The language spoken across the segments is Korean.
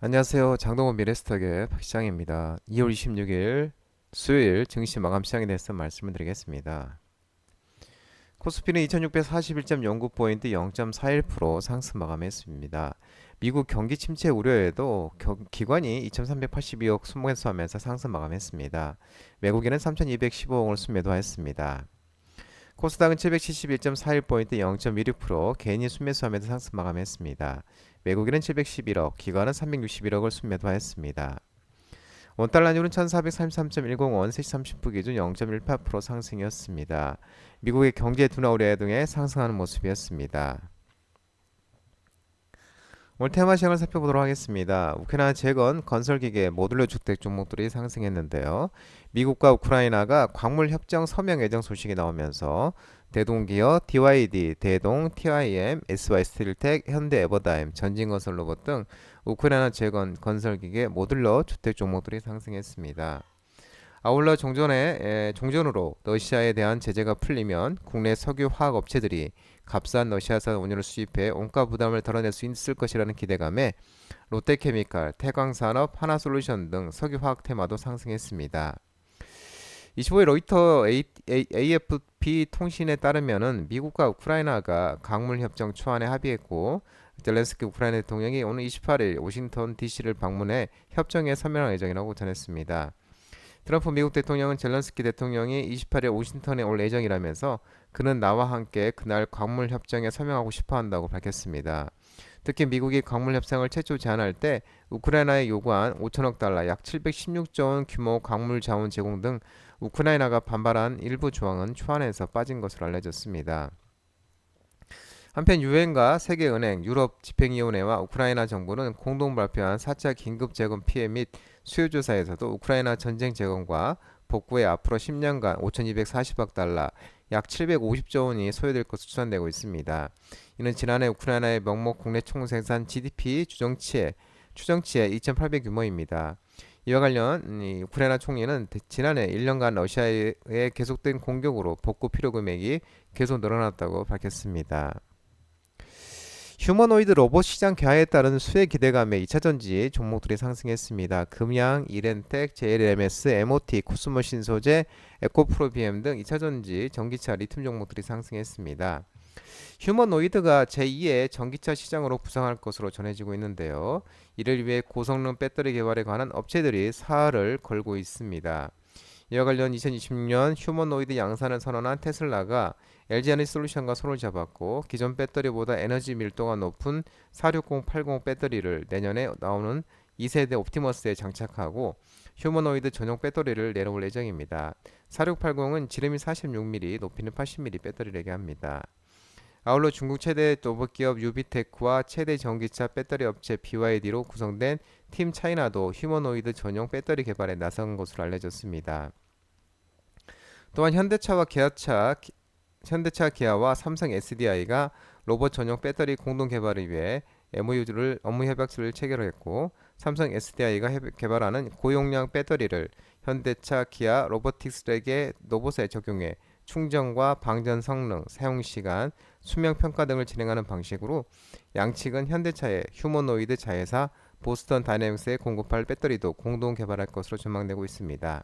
안녕하세요. 장동원 미래스탁의 박시장입니다. 2월 26일 수요일 증시 마감 시장에 대해서 말씀을 드리겠습니다. 코스피는 2641.09포인트 0.41% 상승 마감했습니다. 미국 경기 침체 우려에도 기관이 2382억 순매수하면서 상승 마감했습니다. 외국인은 3215억을 순매도하였습니다. 코스닥은 771.41포인트 0.16% 개인이 순매수하면서 상승 마감했습니다. 외국인은 711억, 기관은 361억을 순매도하였습니다. 원달러율은 1433.10원, 3시 30분 기준 0.18% 상승이었습니다. 미국의 경제 둔화 우려 등에 상승하는 모습이었습니다. 오늘 테마 시장을 살펴보도록 하겠습니다. 우크라이나 재건, 건설기계, 모듈러 주택 종목들이 상승했는데요. 미국과 우크라이나가 광물 협정 서명 예정 소식이 나오면서 대동기업, DYD, 대동, TIM, SY스틸텍, 현대 에버다임, 전진건설로봇 등 우크라이나 재건, 건설기계, 모듈러 주택 종목들이 상승했습니다. 아울러 종전으로 러시아에 대한 제재가 풀리면 국내 석유 화학 업체들이 값싼 러시아산 원유를 수입해 원가 부담을 덜어낼 수 있을 것이라는 기대감에 롯데케미칼, 태광산업, 하나솔루션 등 석유 화학 테마도 상승했습니다. 25일 로이터 AFP 통신에 따르면은 미국과 우크라이나가 광물 협정 초안에 합의했고 젤렌스키 우크라이나 대통령이 오늘 28일 워싱턴 DC를 방문해 협정에 서명할 예정이라고 전했습니다. 트럼프 미국 대통령은 젤런스키 대통령이 28일 워싱턴에 올 예정이라면서 그는 나와 함께 그날 광물 협정에 서명하고 싶어 한다고 밝혔습니다. 특히 미국이 광물 협상을 최초 제안할 때 우크라이나에 요구한 5천억 달러 약 716조 원 규모 광물 자원 제공 등 우크라이나가 반발한 일부 조항은 초안에서 빠진 것으로 알려졌습니다. 한편 유엔과 세계은행, 유럽 집행위원회와 우크라이나 정부는 공동 발표한 4차 긴급 재건 피해 및 수요 조사에서도 우크라이나 전쟁 재건과 복구에 앞으로 10년간 5,240억 달러, 약 750조 원이 소요될 것으로 추산되고 있습니다. 이는 지난해 우크라이나의 명목 국내 총생산 GDP 추정치의 2,800 규모입니다. 이와 관련 우크라이나 총리는 지난해 1년간 러시아의 계속된 공격으로 복구 필요 금액이 계속 늘어났다고 밝혔습니다. 휴머노이드 로봇 시장 개화에 따른 수혜 기대감에 2차전지 종목들이 상승했습니다. 금양, 이렌텍, JLMS, MOT, 코스모신 소재, 에코프로 BM 등 2차전지 전기차 리튬 종목들이 상승했습니다. 휴머노이드가 제2의 전기차 시장으로 부상할 것으로 전해지고 있는데요. 이를 위해 고성능 배터리 개발에 관한 업체들이 사활을 걸고 있습니다. 이와 관련 2020년 휴머노이드 양산을 선언한 테슬라가 LG 에너지솔루션과 손을 잡았고 기존 배터리보다 에너지 밀도가 높은 46080 배터리를 내년에 나오는 2세대 옵티머스에 장착하고 휴머노이드 전용 배터리를 내놓을 예정입니다. 4680은 지름이 46mm, 높이는 80mm 배터리를 얘기합니다. 아울러 중국 최대 로봇 기업 유비테크와 최대 전기차 배터리 업체 BYD로 구성된 팀 차이나도 휴머노이드 전용 배터리 개발에 나선 것으로 알려졌습니다. 또한 현대차 기아와 삼성 SDI가 로봇 전용 배터리 공동 개발을 위해 업무 협약서를 체결했고 삼성 SDI가 개발하는 고용량 배터리를 현대차 기아 로보틱스에게 로봇에 적용해 충전과 방전 성능, 사용 시간, 수명 평가 등을 진행하는 방식으로 양측은 현대차의 휴머노이드 자회사 보스턴 다이내믹스에 공급할 배터리도 공동 개발할 것으로 전망되고 있습니다.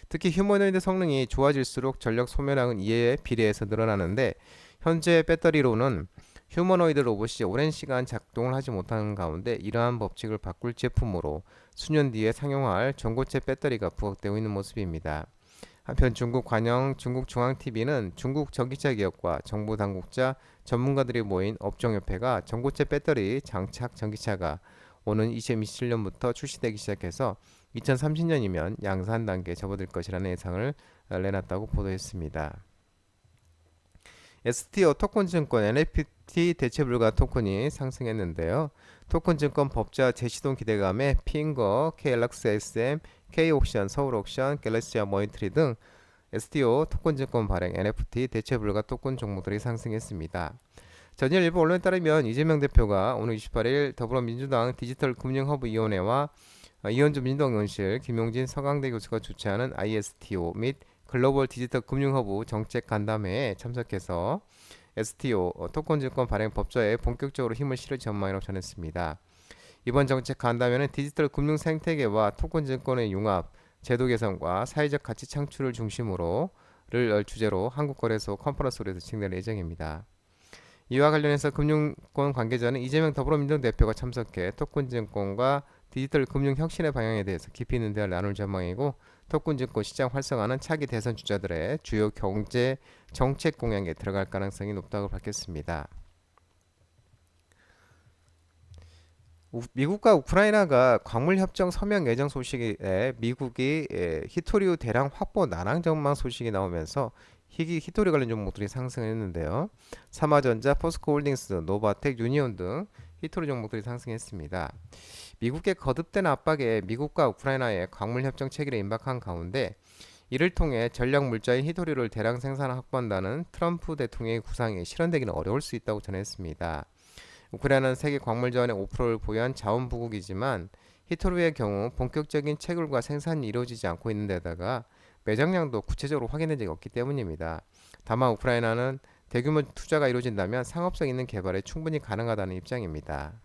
특히 휴머노이드 성능이 좋아질수록 전력 소멸량은 이에 비례해서 늘어나는데 현재 배터리로는 휴머노이드 로봇이 오랜 시간 작동을 하지 못하는 가운데 이러한 법칙을 바꿀 제품으로 수년 뒤에 상용화할 전고체 배터리가 부각되고 있는 모습입니다. 한편 중국중앙TV는 중국 전기차 기업과 정부 당국자, 전문가들이 모인 업종협회가 전고체 배터리 장착 전기차가 오는 2027년부터 출시되기 시작해서 2030년이면 양산 단계에 접어들 것이라는 예상을 내놨다고 보도했습니다. STO 토큰증권 NFT 대체불가 토큰이 상승했는데요. 토큰증권 법자 재시동 기대감에 핑거, KLX SM, K옥션, 서울옥션, 갤럭시아 머니터리 등 STO 토큰증권 발행 NFT 대체불가 토큰 종목들이 상승했습니다. 전일 일부 언론에 따르면 이재명 대표가 오늘 28일 더불어민주당 디지털금융허브위원회와 이현주 민주당 의원실, 김용진 서강대 교수가 주최하는 ISTO 및 글로벌 디지털 금융허브 정책 간담회에 참석해서 STO 토큰증권 발행 법제에 본격적으로 힘을 실을 전망이라고 전했습니다. 이번 정책 간담회는 디지털 금융 생태계와 토큰 증권의 융합, 제도 개선과 사회적 가치 창출을 중심으로를 주제로 한국거래소 컨퍼런스홀에서 진행될 예정입니다. 이와 관련해서 금융권 관계자는 이재명 더불어민주당 대표가 참석해 토큰 증권과 디지털 금융 혁신의 방향에 대해서 깊이 있는 대화를 나눌 전망이고, 토큰 증권 시장 활성화는 차기 대선 주자들의 주요 경제 정책 공약에 들어갈 가능성이 높다고 밝혔습니다. 미국과 우크라이나가 광물 협정 서명 예정 소식에 미국이 히토리우 대량 확보 난항 전망 소식이 나오면서 히토리 관련 종목들이 상승했는데요. 삼화전자, 포스코홀딩스, 노바텍, 유니온 등 히토리 종목들이 상승했습니다. 미국의 거듭된 압박에 미국과 우크라이나의 광물 협정 체결에 임박한 가운데, 이를 통해 전략 물자인 히토리를 대량 생산 확보한다는 트럼프 대통령의 구상이 실현되기는 어려울 수 있다고 전했습니다. 우크라이나는 세계 광물 자원의 5%를 보유한 자원부국이지만 히토리의 경우 본격적인 채굴과 생산이 이루어지지 않고 있는 데다가 매장량도 구체적으로 확인된 적이 없기 때문입니다. 다만 우크라이나는 대규모 투자가 이루어진다면 상업성 있는 개발에 충분히 가능하다는 입장입니다.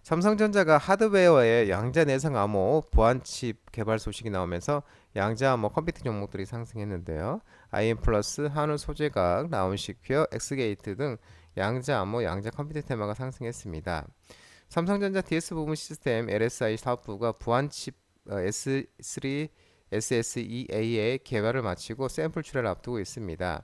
삼성전자가 하드웨어의 양자 내성 암호 보안칩 개발 소식이 나오면서 양자 암호 컴퓨팅 종목들이 상승했는데요. IM 플러스, 한우 소재과학, 라운시큐어, 엑스게이트 등 양자 암호, 양자 컴퓨팅 테마가 상승했습니다. 삼성전자 DS 부분 시스템 LSI 사업부가 보안칩 S3 SSEA의 개발을 마치고 샘플 출하를 앞두고 있습니다.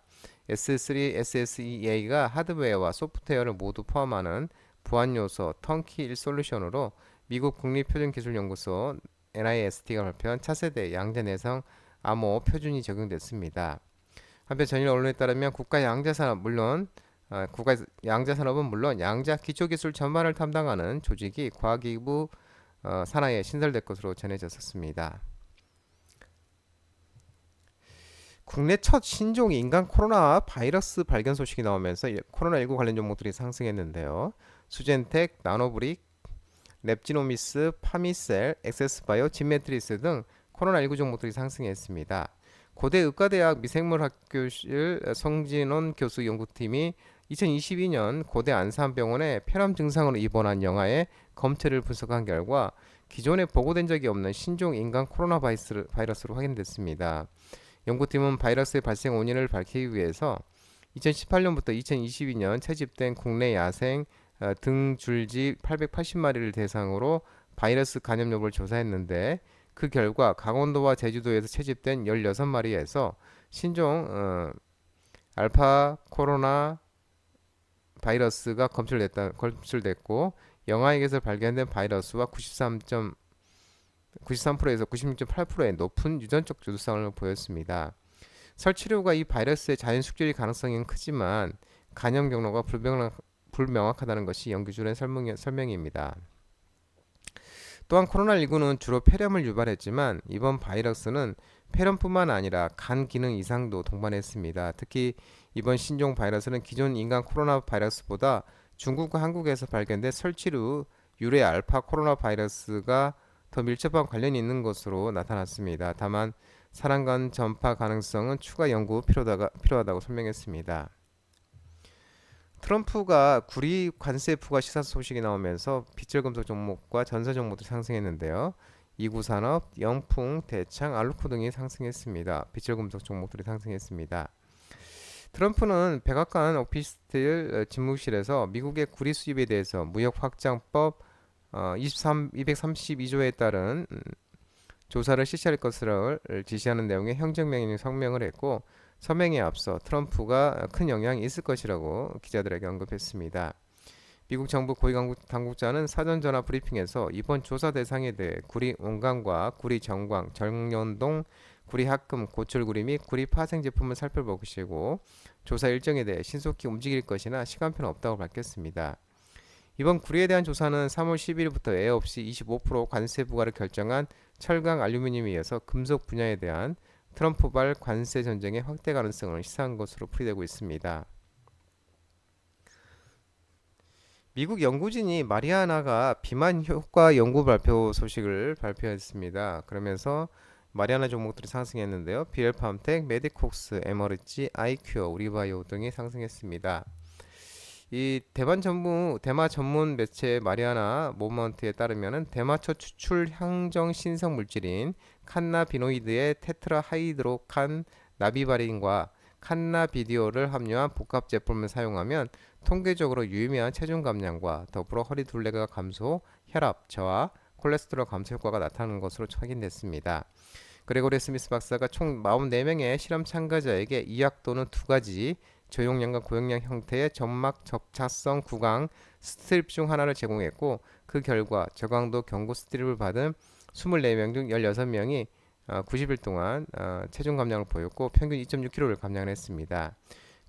S3 SSEA가 하드웨어와 소프트웨어를 모두 포함하는 보안 요소 턴키 솔루션으로 미국 국립표준기술연구소 NIST가 발표한 차세대 양자 내성 암호 표준이 적용됐습니다. 한편 전일 언론에 따르면 국가 양자산업은 물론 양자 기초기술 전반을 담당하는 조직이 과기부 산하에 신설될 것으로 전해졌었습니다. 국내 첫 신종 인간 코로나 바이러스 발견 소식이 나오면서 코로나19 관련 종목들이 상승했는데요. 수젠텍, 나노브릭, 랩지노미스, 파미셀, 엑세스바이오, 진메트리스 등 코로나19 종목들이 상승했습니다. 고대 의과대학 미생물학교실 성진원 교수 연구팀이 2022년 고대 안산병원에 폐렴 증상으로 입원한 영아의 검체를 분석한 결과 기존에 보고된 적이 없는 신종 인간 코로나 바이러스로 확인됐습니다. 연구팀은 바이러스의 발생 원인을 밝히기 위해서 2018년부터 2022년 채집된 국내 야생 등줄지 880마리를 대상으로 바이러스 감염 여부를 조사했는데, 그 결과 강원도와 제주도에서 채집된 16마리에서 신종 알파 코로나 바이러스가 검출됐고, 영아에게서 발견된 바이러스와 93%에서 96.8%의 높은 유전적 유사성을 보였습니다. 설치류가 이 바이러스의 자연 숙주일 가능성은 크지만 감염 경로가 불명확하다는 것이 연구진의 설명입니다. 또한 코로나19는 주로 폐렴을 유발했지만 이번 바이러스는 폐렴뿐만 아니라 간 기능 이상도 동반했습니다. 특히 이번 신종 바이러스는 기존 인간 코로나 바이러스보다 중국과 한국에서 발견된 설치류 유래 알파 코로나 바이러스가 더 밀접한 관련이 있는 것으로 나타났습니다. 다만 사람 간 전파 가능성은 추가 연구 필요하다고 설명했습니다. 트럼프가 구리 관세 부과 시사 소식이 나오면서 비철금속 종목과 전세 종목도 상승했는데요. 이구산업, 영풍, 대창, 알루코 등이 상승했습니다. 비철금속 종목들이 상승했습니다. 트럼프는 백악관 오피스텔 집무실에서 미국의 구리 수입에 대해서 무역 확장법 232조에 따른 조사를 실시할 것을 지시하는 내용의 행정명령 성명을 했고, 서명에 앞서 트럼프가 큰 영향이 있을 것이라고 기자들에게 언급했습니다. 미국 정부 고위 당국자는 사전 전화 브리핑에서 이번 조사 대상에 대해 구리 원광과 구리 정광, 정연동, 구리 합금, 고철구리 및 구리 파생 제품을 살펴볼 것이고, 조사 일정에 대해 신속히 움직일 것이나 시간표는 없다고 밝혔습니다. 이번 구리에 대한 조사는 3월 10일부터 예외 없이 25% 관세 부과를 결정한 철강 알루미늄에 이어서 금속 분야에 대한 트럼프발 관세 전쟁의 확대 가능성을 시사한 것으로 풀이되고 있습니다. 미국 연구진이 마리아나가 비만 효과 연구 발표 소식을 발표했습니다. 그러면서 마리아나 종목들이 상승했는데요. 비엘팜텍, 메디콕스, 에머리지, 아이큐어, 우리바이오 등이 상승했습니다. 이 대마 전문 매체 마리아나 모먼트에 따르면은 대마초 추출 향정 신성 물질인 칸나비노이드의 테트라하이드로칸 나비바린과 칸나비디올을 함유한 복합 제품을 사용하면 통계적으로 유의미한 체중 감량과 더불어 허리 둘레가 감소, 혈압 저하, 콜레스테롤 감소 효과가 나타나는 것으로 확인됐습니다. 그레고리 스미스 박사가 총 44명의 실험 참가자에게 이 약도는 두 가지 저용량과 고용량 형태의 점막 접착성 구강 스트립 중 하나를 제공했고, 그 결과 저강도 경구 스트립을 받은 24명 중 16명이 90일 동안 체중 감량을 보였고 평균 2.6kg를 감량을 했습니다.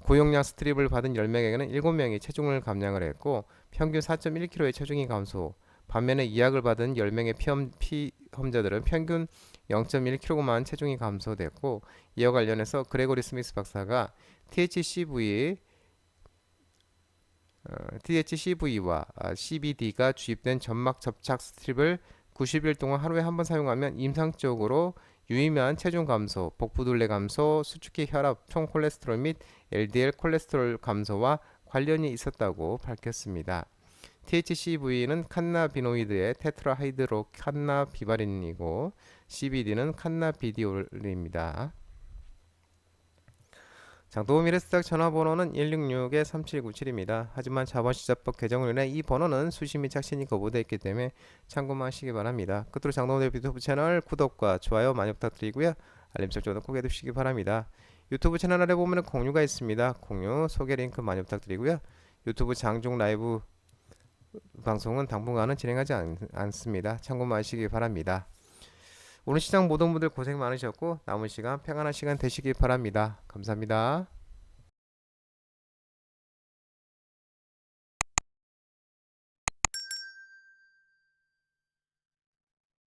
고용량 스트립을 받은 10명에게는 7명이 체중을 감량을 했고 평균 4.1kg의 체중이 감소. 반면에 이 약을 받은 10명의 피험자들은 평균 0.1kg만 체중이 감소됐고, 이와 관련해서 그레고리 스미스 박사가 THCV와 CBD가 주입된 점막 접착 스트립을 90일 동안 하루에 한 번 사용하면 임상적으로 유의미한 체중 감소, 복부둘레 감소, 수축기 혈압, 총 콜레스테롤 및 LDL 콜레스테롤 감소와 관련이 있었다고 밝혔습니다. THCV는 칸나비노이드의 테트라하이드로칸나비바린이고 CBD는 칸나비디올입니다. 도우미래스탁 전화번호는 166-3797입니다. 하지만 자본시장법 개정으로 인해 이 번호는 수시 및 착신이 거부되어 있기 때문에 참고만 하시기 바랍니다. 끝으로 장동대 유튜브 채널 구독과 좋아요 많이 부탁드리고요. 알림 설정도 꼭 해두시기 바랍니다. 유튜브 채널 아래 보면 공유가 있습니다. 공유, 소개 링크 많이 부탁드리고요. 유튜브 장중 라이브 방송은 당분간은 진행하지 않습니다. 참고만 하시기 바랍니다. 오늘 시장 모든 분들 고생 많으셨고 남은 시간 평안한 시간 되시기 바랍니다. 감사합니다.